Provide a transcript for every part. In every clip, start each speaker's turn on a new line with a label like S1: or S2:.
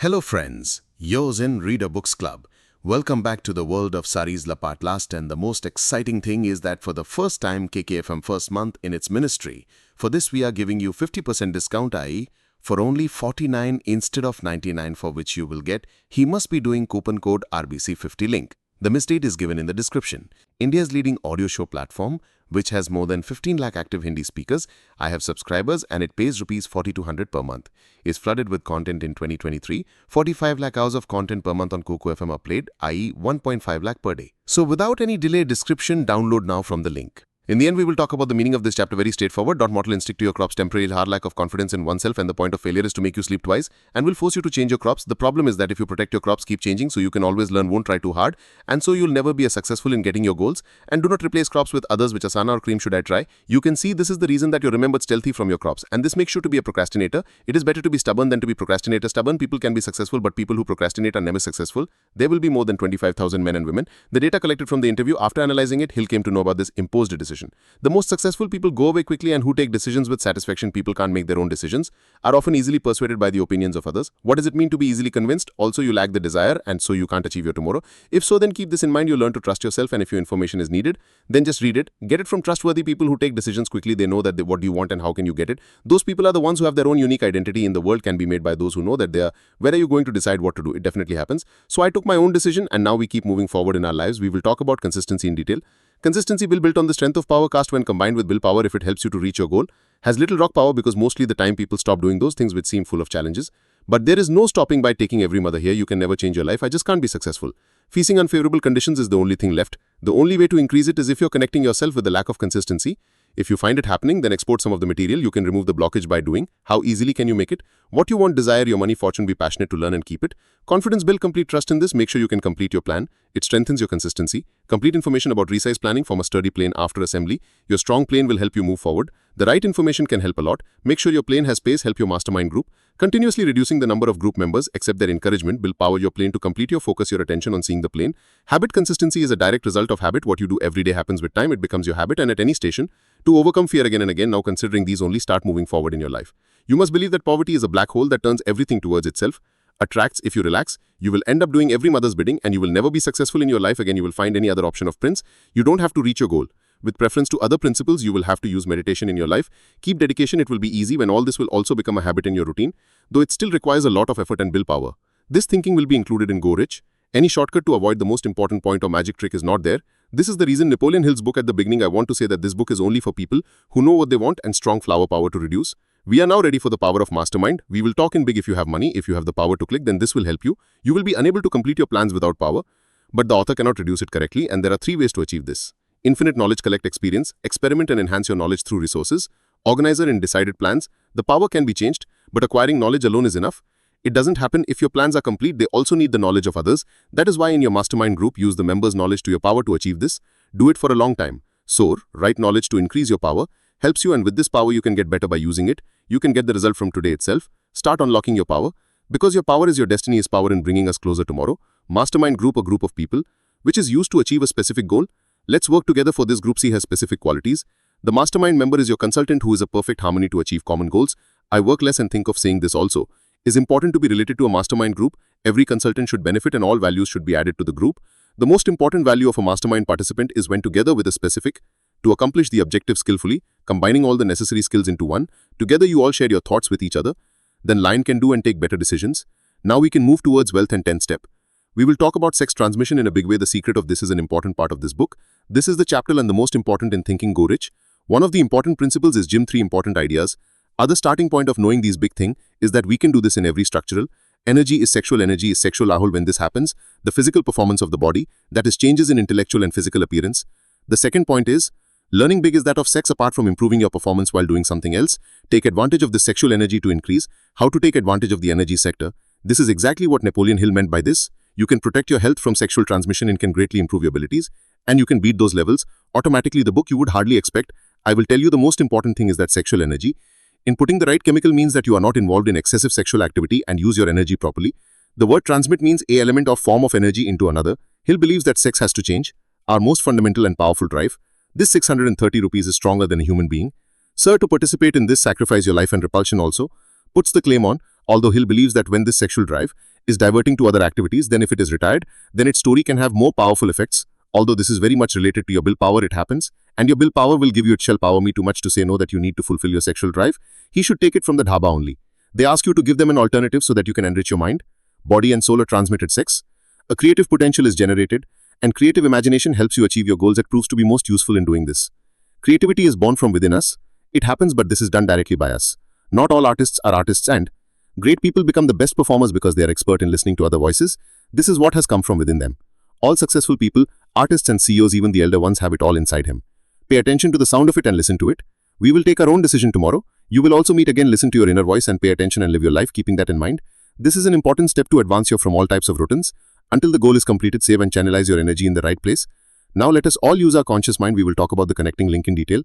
S1: Hello friends, yours in Reader Books Club. Welcome back to the world of Saris Lapat Last, and the most exciting thing is that for the first time KKFM first month in its ministry, for this we are giving you 50% discount, i.e. for only 49 instead of 99, for which you will get he must be doing coupon code RBC50 link. The misdate is given in the description. India's leading audio show platform, which has more than 15 lakh active Hindi speakers, I have subscribers, and it pays Rs 4200 per month, is flooded with content in 2023. 45 lakh hours of content per month on Coco FM are played, i.e. 1.5 lakh per day. So without any delay, description, download now from the link. In the end, we will talk about the meaning of this chapter. Very straightforward. Mortal instinct to your crops, temporary hard lack of confidence in oneself, and the point of failure is to make you sleep twice and will force you to change your crops. The problem is that if you protect your crops, keep changing, so you can always learn, won't try too hard, and so you'll never be as successful in getting your goals. And do not replace crops with others, which asana or cream should I try. You can see this is the reason that you're remembered stealthy from your crops, and this makes you to be a procrastinator. It is better to be stubborn than to be procrastinator. Stubborn people can be successful, but people who procrastinate are never successful. There will be more than 25,000 men and women. The data collected from the interview, after analyzing it, Hill came to know about this imposed decision. The most successful people go away quickly, and who take decisions with satisfaction. People can't make their own decisions, are often easily persuaded by the opinions of others. What does it mean to be easily convinced? Also, you lack the desire, and so you can't achieve your tomorrow. If so, then keep this in mind. You learn to trust yourself, and if your information is needed, then just read it. Get it from trustworthy people who take decisions quickly. They know that what do you want and how can you get it. Those people are the ones who have their own unique identity in the world, can be made by those who know that they are. Where are you going to decide what to do? It definitely happens. So I took my own decision, and now we keep moving forward in our lives. We will talk about consistency in detail. Consistency will built on the strength of power cast when combined with willpower. If it helps you to reach your goal, has little rock power because mostly the time people stop doing those things which seem full of challenges. But there is no stopping by taking every mother here. You can never change your life. I just can't be successful. Facing unfavorable conditions is the only thing left. The only way to increase it is if you're connecting yourself with the lack of consistency. If you find it happening, then export some of the material. You can remove the blockage by doing. How easily can you make it? What you want, desire, your money, fortune, be passionate to learn and keep it. Confidence, build complete trust in this. Make sure you can complete your plan. It strengthens your consistency. Complete information about resize planning. Form a sturdy plane after assembly. Your strong plane will help you move forward. The right information can help a lot. Make sure your plane has space. Help your mastermind group. Continuously reducing the number of group members, accept their encouragement, build power your plane to complete your focus, your attention on seeing the plane. Habit consistency is a direct result of habit. What you do every day happens with time. It becomes your habit, and at any station. To overcome fear again and again, now considering these only, start moving forward in your life. You must believe that poverty is a black hole that turns everything towards itself. Attracts, if you relax, you will end up doing every mother's bidding, and you will never be successful in your life again. You will find any other option of prince. You don't have to reach your goal. With preference to other principles, you will have to use meditation in your life. Keep dedication, it will be easy when all this will also become a habit in your routine, though it still requires a lot of effort and willpower. This thinking will be included in Go Rich. Any shortcut to avoid the most important point or magic trick is not there. This is the reason Napoleon Hill's book at the beginning, I want to say that this book is only for people who know what they want and strong flower power to reduce. We are now ready for the power of mastermind. We will talk in big. If you have money, if you have the power to click, then this will help you. You will be unable to complete your plans without power, but the author cannot reduce it correctly, and there are 3 ways to achieve this. Infinite knowledge, collect experience, experiment and enhance your knowledge through resources, organizer and decided plans. The power can be changed, but acquiring knowledge alone is enough. It doesn't happen if your plans are complete. They also need the knowledge of others. That is why in your mastermind group, use the members' knowledge to your power to achieve this. Do it for a long time. Soar, right knowledge to increase your power, helps you, and with this power you can get better by using it. You can get the result from today itself. Start unlocking your power. Because your power is your destiny, is power in bringing us closer tomorrow. Mastermind group, a group of people, which is used to achieve a specific goal. Let's work together for this. Group C has specific qualities. The mastermind member is your consultant who is a perfect harmony to achieve common goals. I work less and think of saying this also. Is important to be related to a mastermind group. Every consultant should benefit and all values should be added to the group. The most important value of a mastermind participant is when together with a specific to accomplish the objective skillfully, combining all the necessary skills into one. Together you all share your thoughts with each other. Then lion can do and take better decisions. Now we can move towards wealth and 10th step. We will talk about sex transmission in a big way. The secret of this is an important part of this book. This is the chapter and the most important in thinking Go Rich. One of the important principles is Gym 3 important ideas. Other starting point of knowing these big thing is that we can do this in every structural. Energy is sexual, Ahul. When this happens, the physical performance of the body, that is changes in intellectual and physical appearance. The second point is, learning big is that of sex apart from improving your performance while doing something else. Take advantage of the sexual energy to increase. How to take advantage of the energy sector. This is exactly what Napoleon Hill meant by this. You can protect your health from sexual transmission and can greatly improve your abilities. And you can beat those levels. Automatically the book you would hardly expect. I will tell you the most important thing is that sexual energy. In putting the right chemical means that you are not involved in excessive sexual activity and use your energy properly. The word transmit means a element or form of energy into another. Hill believes that sex has to change. Our most fundamental and powerful drive. This 630 rupees is stronger than a human being. Sir, to participate in this, sacrifice your life and repulsion also. Puts the claim on. Although Hill believes that when this sexual drive is diverting to other activities, then if it is retired, then its story can have more powerful effects. Although this is very much related to your willpower, it happens, and your willpower will give you it shall power me too much to say no that you need to fulfill your sexual drive. He should take it from the dhaba only. They ask you to give them an alternative so that you can enrich your mind, body and soul are transmitted sex. A creative potential is generated, and creative imagination helps you achieve your goals. It proves to be most useful in doing this. Creativity is born from within us. It happens, but this is done directly by us. Not all artists are artists, and great people become the best performers because they are expert in listening to other voices. This is what has come from within them. All successful people, artists and CEOs, even the elder ones, have it all inside him. Pay attention to the sound of it and listen to it. We will take our own decision tomorrow. You will also meet again, listen to your inner voice and pay attention and live your life keeping that in mind. This is an important step to advance you from all types of routines. Until the goal is completed, save and channelize your energy in the right place. Now let us all use our conscious mind. We will talk about the connecting link in detail.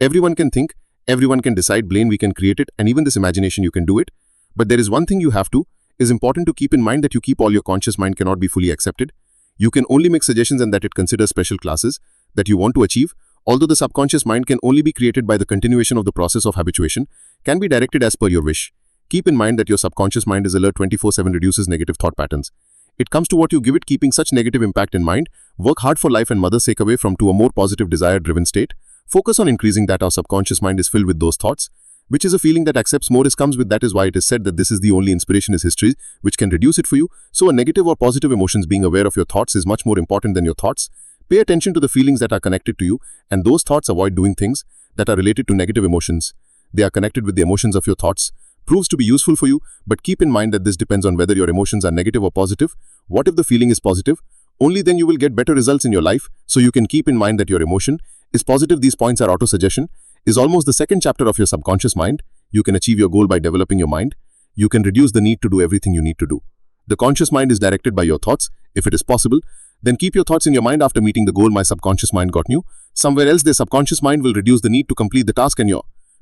S1: Everyone can think, everyone can decide, Blaine, we can create it, and even this imagination you can do it. But there is one thing you have to, is important to keep in mind that you keep all your conscious mind cannot be fully accepted. You can only make suggestions and that it considers special classes that you want to achieve. Although the subconscious mind can only be created by the continuation of the process of habituation, can be directed as per your wish. Keep in mind that your subconscious mind is alert 24/7, reduces negative thought patterns. It comes to what you give it, keeping such negative impact in mind. Work hard for life and mother's sake away from to a more positive desire-driven state. Focus on increasing that. Our subconscious mind is filled with those thoughts, which is a feeling that accepts more is comes with. That is why it is said that this is the only inspiration is history, which can reduce it for you. So a negative or positive emotions, being aware of your thoughts is much more important than your thoughts. Pay attention to the feelings that are connected to you, and those thoughts. Avoid doing things that are related to negative emotions. They are connected with the emotions of your thoughts. Proves to be useful for you, but keep in mind that this depends on whether your emotions are negative or positive. What if the feeling is positive? Only then you will get better results in your life. So you can keep in mind that your emotion is positive. These points are auto-suggestion, is almost the second chapter of your subconscious mind. You can achieve your goal by developing your mind. You can reduce the need to do everything you need to do. The conscious mind is directed by your thoughts. If it is possible, then keep your thoughts in your mind. After meeting the goal, my subconscious mind got new somewhere else. The subconscious mind will reduce the need to complete the task, and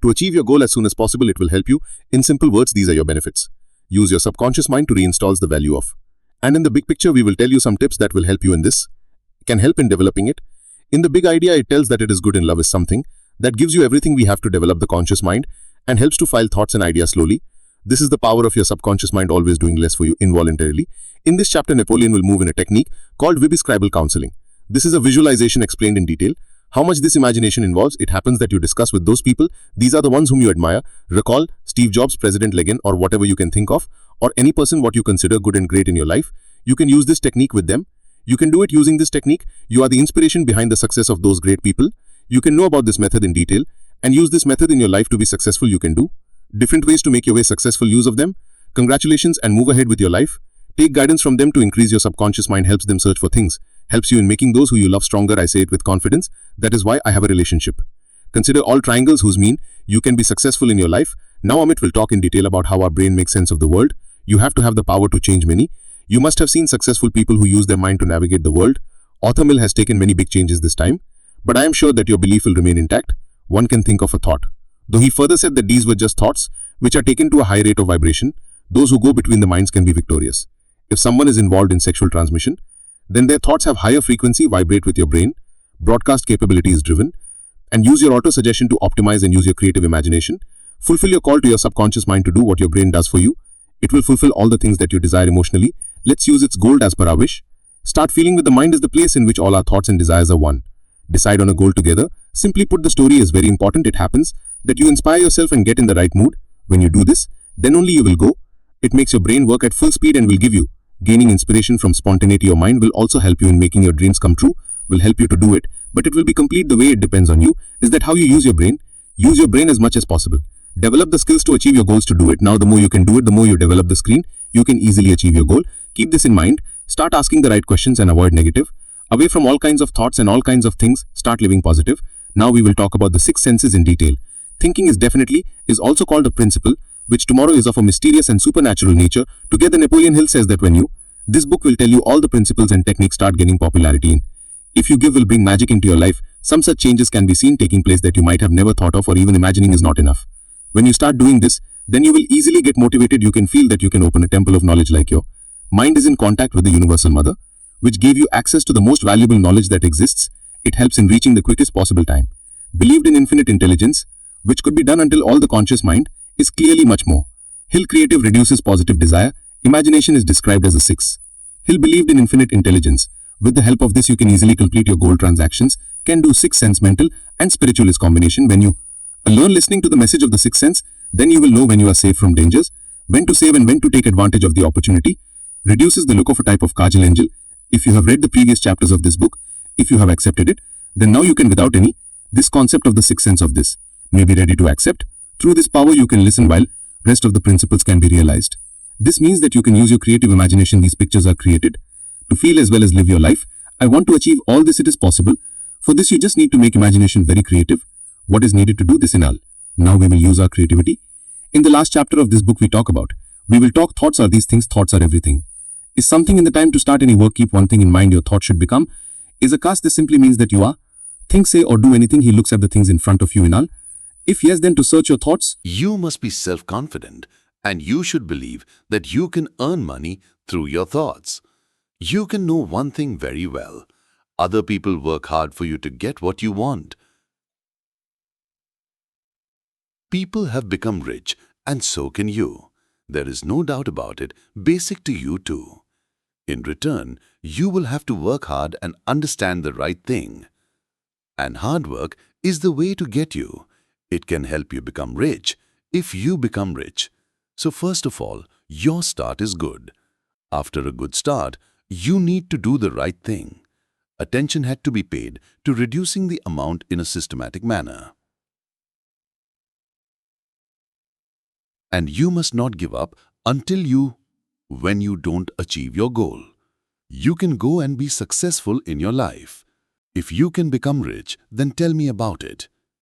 S1: to achieve your goal as soon as possible. It will help you. In simple words, these are your benefits. Use your subconscious mind to reinstall the value of. And in the big picture, we will tell you some tips that will help you in this. Can help in developing it. In the big idea, it tells that it is good in love is something that gives you everything we have to develop the conscious mind and helps to file thoughts and ideas slowly. This is the power of your subconscious mind always doing less for you involuntarily. In this chapter, Napoleon will move in a technique called vibiscribal counseling. This is a visualization explained in detail. How much this imagination involves, it happens that you discuss with those people. These are the ones whom you admire. Recall Steve Jobs, President Legan, or whatever you can think of, or any person what you consider good and great in your life. You can use this technique with them. You can do it using this technique. You are the inspiration behind the success of those great people. You can know about this method in detail and use this method in your life to be successful. You can do different ways to make your way successful use of them. Congratulations and move ahead with your life. Take guidance from them to increase your subconscious mind. Helps them search for things. Helps you in making those who you love stronger. I say it with confidence. That is why I have a relationship. Consider all triangles whose mean you can be successful in your life. Now Amit will talk in detail about how our brain makes sense of the world. You have to have the power to change many. You must have seen successful people who use their mind to navigate the world. Arthur Mill has taken many big changes this time. But I am sure that your belief will remain intact. One can think of a thought. Though he further said that these were just thoughts which are taken to a high rate of vibration, those who go between the minds can be victorious. If someone is involved in sexual transmission, then their thoughts have higher frequency, vibrate with your brain, broadcast capability is driven, and use your auto-suggestion to optimize and use your creative imagination. Fulfill your call to your subconscious mind to do what your brain does for you. It will fulfill all the things that you desire emotionally. Let's use its goal as per our wish. Start feeling with the mind is the place in which all our thoughts and desires are one. Decide on a goal together. Simply put, the story is very important. It happens that you inspire yourself and get in the right mood. When you do this, then only you will go. It makes your brain work at full speed and will give you. Gaining inspiration from spontaneity. Your mind will also help you in making your dreams come true, will help you to do it, but it will be complete the way it depends on you. Is that how you use your brain? Use your brain as much as possible. Develop the skills to achieve your goals to do it. Now the more you can do it, the more you develop the screen, you can easily achieve your goal. Keep this in mind. Start asking the right questions and avoid negative. Away from all kinds of thoughts and all kinds of things, start living positive. Now we will talk about the six senses in detail. Thinking is also called a principle, which tomorrow is of a mysterious and supernatural nature. Together Napoleon Hill says that this book will tell you all the principles and techniques start gaining popularity in. If you give will bring magic into your life. Some such changes can be seen taking place that you might have never thought of or even imagining is not enough. When you start doing this, then you will easily get motivated. You can feel that you can open a temple of knowledge like your mind is in contact with the universal mother, which gave you access to the most valuable knowledge that exists. It helps in reaching the quickest possible time. Believed in infinite intelligence, which could be done until all the conscious mind is clearly much more.
S2: Hill creative reduces positive desire. Imagination is described as a 6. Hill believed in infinite intelligence. With the help of this, you can easily complete your goal transactions, can do sixth sense mental and spiritualist combination. When you learn listening to the message of the sixth sense, then you will know when you are safe from dangers, when to save and when to take advantage of the opportunity. Reduces the look of a type of Kajal angel. If you have read the previous chapters of this book, if you have accepted it, then now you can without any, this concept of the sixth sense of this, may be ready to accept. Through this power you can listen while rest of the principles can be realized. This means that you can use your creative imagination. These pictures are created to feel as well as live your life. I want to achieve all this. It is possible. For this you just need to make imagination very creative. What is needed to do this in all? Now we will use our creativity. In the last chapter of this book we will talk thoughts are these things, thoughts are everything. Is something in the time to start any work? Keep one thing in mind, your thought should become. Is a cast. This simply means that you are. Think, say or do anything. He looks at the things in front of you in all. If yes, then to search your thoughts.
S1: You must be self-confident and you should believe that you can earn money through your thoughts. You can know one thing very well. Other people work hard for you to get what you want. People have become rich and so can you. There is no doubt about it, basic to you too. In return, you will have to work hard and understand the right thing. And hard work is the way to get you. It can help you become rich if you become rich. So first of all, your start is good. After a good start, you need to do the right thing. Attention had to be paid to reducing the amount in a systematic manner. And you must not give up when you don't achieve your goal. You can go and be successful in your life. If you can become rich, then tell me about it.